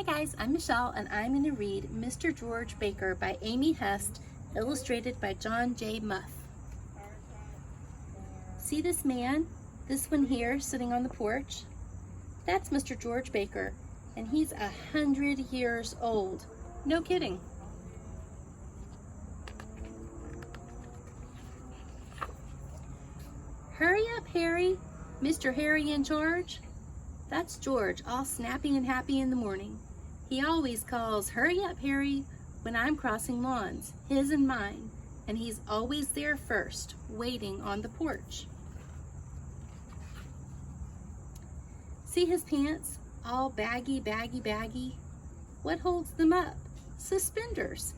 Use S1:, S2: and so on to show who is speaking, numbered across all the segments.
S1: Hi guys, I'm Michelle and I'm going to read Mr. George Baker by Amy Hest, illustrated by John J. Muff. See this man? This one here sitting on the porch? That's Mr. George Baker, and he's 100 years old. No kidding. Hurry up, Harry. Mr. Harry in charge? That's George, all snappy and happy in the morning. He always calls, "Hurry up, Harry," when I'm crossing lawns, his and mine, and he's always there first, waiting on the porch. See his pants? All baggy, baggy, baggy. What holds them up? Suspenders.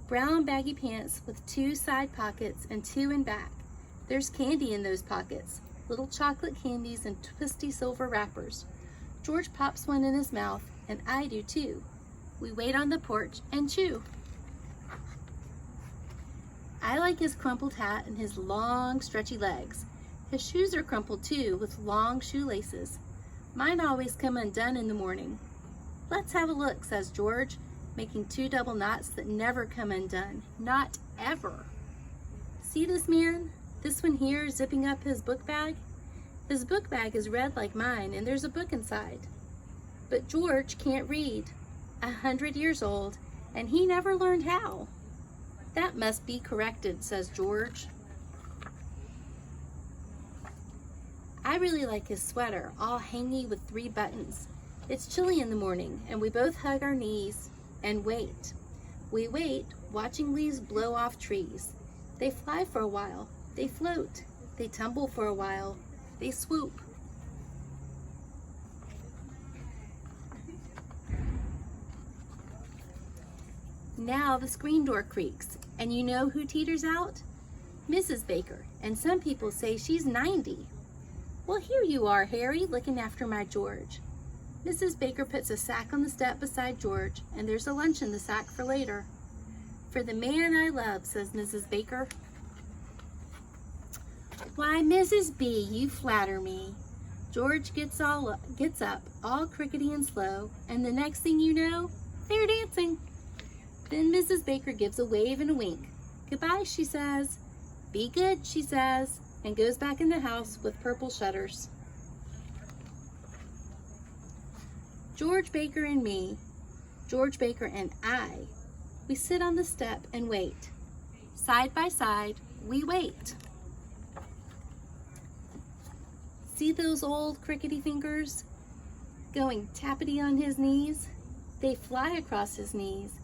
S1: Brown baggy pants with 2 side pockets and 2 in back. There's candy in those pockets, little chocolate candies and twisty silver wrappers. George pops one in his mouth, and I do too. We wait on the porch and chew. I like his crumpled hat and his long, stretchy legs. His shoes are crumpled too, with long shoelaces. Mine always come undone in the morning. Let's have a look, says George, making 2 double knots that never come undone, not ever. See this man? This one here zipping up his book bag? His book bag is red like mine, and there's a book inside. But George can't read, 100 years old, and he never learned how. That must be corrected, says George. I really like his sweater, all hangy with 3 buttons. It's chilly in the morning, and we both hug our knees and wait. We wait, watching leaves blow off trees. They fly for a while, they float, they tumble for a while, they swoop. Now the screen door creaks, and you know who teeters out? Mrs. Baker, and some people say she's 90. Well, here you are, Harry, looking after my George. Mrs. Baker puts a sack on the step beside George, and there's a lunch in the sack for later. For the man I love, says Mrs. Baker. Why, Mrs. B, you flatter me. George gets up, all crickety and slow, and the next thing you know, they're dancing. Then Mrs. Baker gives a wave and a wink. Goodbye, she says. Be good, she says, and goes back in the house with purple shutters. George Baker and me, George Baker and I, we sit on the step and wait. Side by side, we wait. See those old crickety fingers going tappity on his knees? They fly across his knees.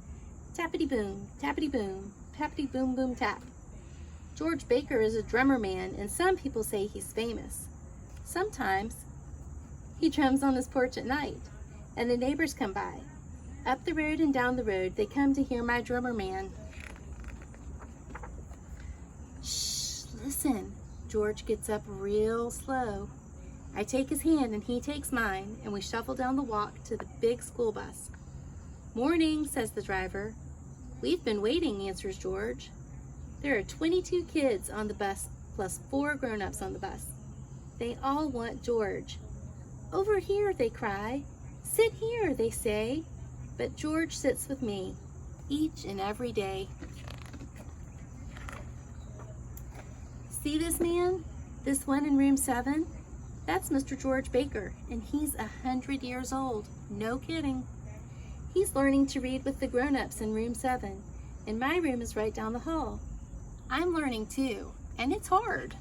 S1: Tappity boom, tappity boom, tappity boom boom tap. George Baker is a drummer man, and some people say he's famous. Sometimes he drums on his porch at night, and the neighbors come by. Up the road and down the road, they come to hear my drummer man. Shh, listen. George gets up real slow. I take his hand and he takes mine, and we shuffle down the walk to the big school bus. Morning, says the driver. We've been waiting, answers George. There are 22 kids on the bus, plus 4 grown-ups on the bus. They all want George. Over here, they cry. Sit here, they say. But George sits with me, each and every day. See this man? This one in room 7? That's Mr. George Baker, and he's 100 years old. No kidding. He's learning to read with the grown-ups in room 7, and my room is right down the hall. I'm learning too, and it's hard.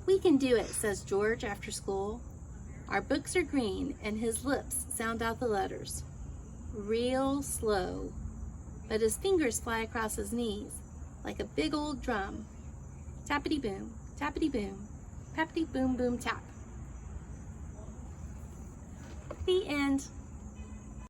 S1: We can do it, says George after school. Our books are green, and his lips sound out the letters. Real slow, but his fingers fly across his knees like a big old drum. Tappity boom, tappity boom, tappity boom boom tap. The end.